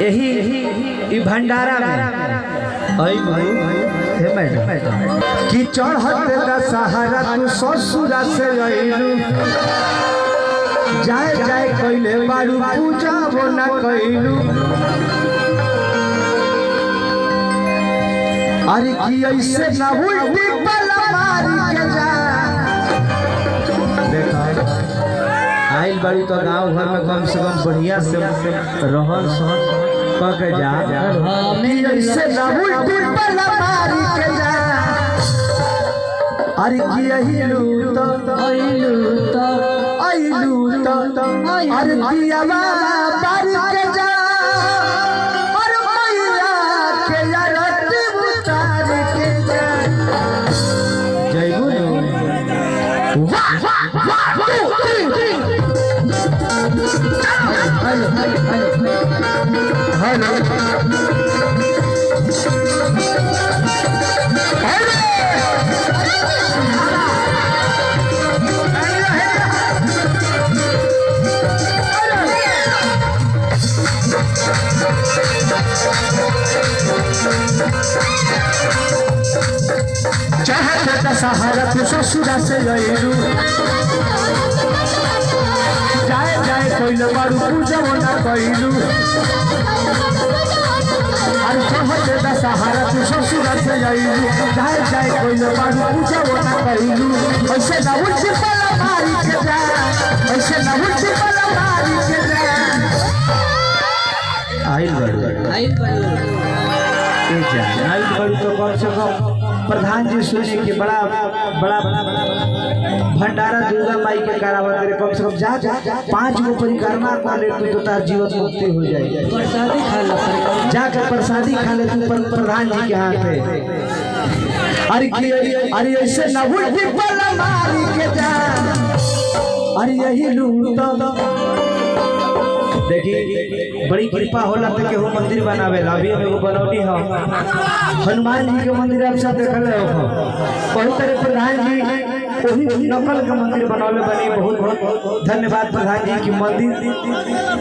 यही भंडारा में कि चढ़त दशहरा तू ससुरा से अइलू जाए जाए कइले बारू पूजा वो ना कइलू अरे कि ऐसे ना उल्टी पला मारी के जा देखा आइल बारू तो गांव घर में कम से कम बढ़िया से रहन सहन के जा ऐसे ना उल्टी पला मारी के जा अरे कि अइलू तो अरे दियावा बारी के जा और मैया के यारती उतार के जा जय गुरु वाह वाह वाह 2 3 हेलो दशहरा तू ससुरा से अइलू जाए जाए कइले बारू पूजा ना कइलू अरे चढ़त दशहरा तू ससुरा से अइलू जाए जाए कइले बारू पूजा ना कइलू ऐसे ना उल्टी पला मारी के जा ऐसे ना उल्टी पला मारी के जा आइल बारू तो कम से कम प्रधान जी सुने के बड़ा भंडारा दुर्गा माई के करावा करे कम से कम जा 5 गो परिक्रमा कर ले तो तार जीवन मुक्ति हो जाए प्रसादी खा ले जाकर प्रसादी खा ले तू प्रधान जी के हाथ पे अरे ऐसे ना उल्टी पला मारी के जा अरे यही लूट देखिए बड़ी कृपा होला तो केहू मंदिर बनावेला अभी हम बनौनी हो हनुमान जी के मंदिर आप सब देखल हो बहुत तरह प्रधान जी वही नकल के मंदिर बनौले बनी बहुत बहुत धन्यवाद प्रधान जी की मंदिर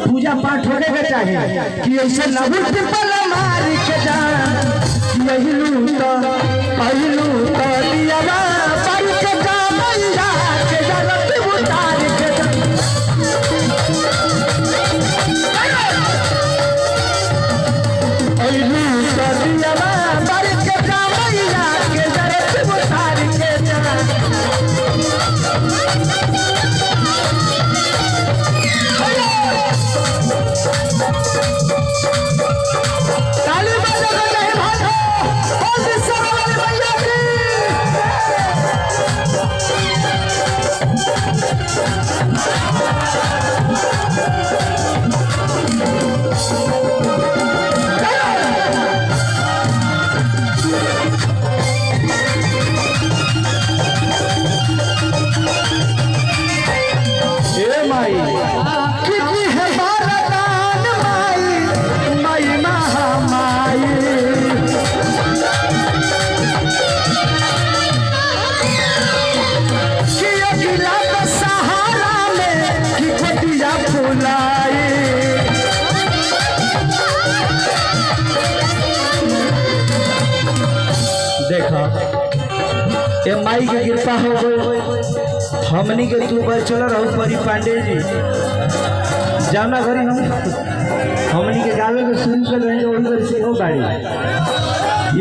पूजा पाठ होने के चाहिए कि ऐसे नबुल पला मारी के जा यही लूट अइलू तो दियावा पारी के जा मैया के जरती उतार के देखा ये माई के कृपा हो गई हमनी के तू पर चल रहू परी पांडे जी जाना घरी हमनी के गावे में शुरू कर रहे वही घर से हो गाड़ी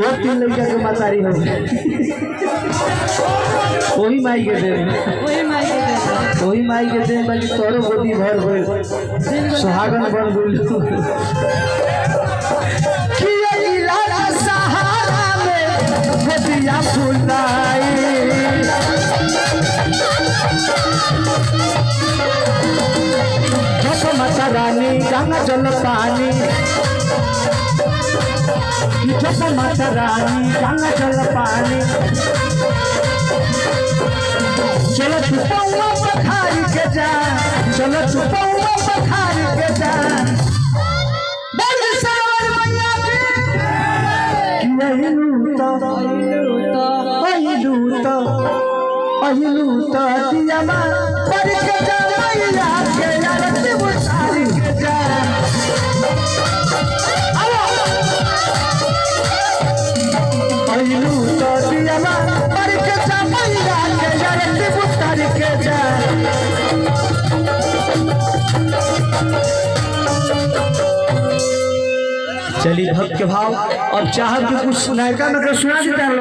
ये 3 लड़का के मातारी हो वही माई के दे वही माई के दे बाकी तोरो गोदी भर गई सुहागन बन गई माता रानी गंगा जल पानी माता रानी गंगा जल पानी चलो छुपौआ पखारी के जा चलो छुपौआ पखारी के जा अहिलू तो दियामा पर के जा मैया के यारती उतारी के जा भइलू तो दियावा पर के चमैया के जरती बुतार के जा। चलिए भक्त के भाव और चाहत कुछ सुनाएगा मतलब सुना देता है।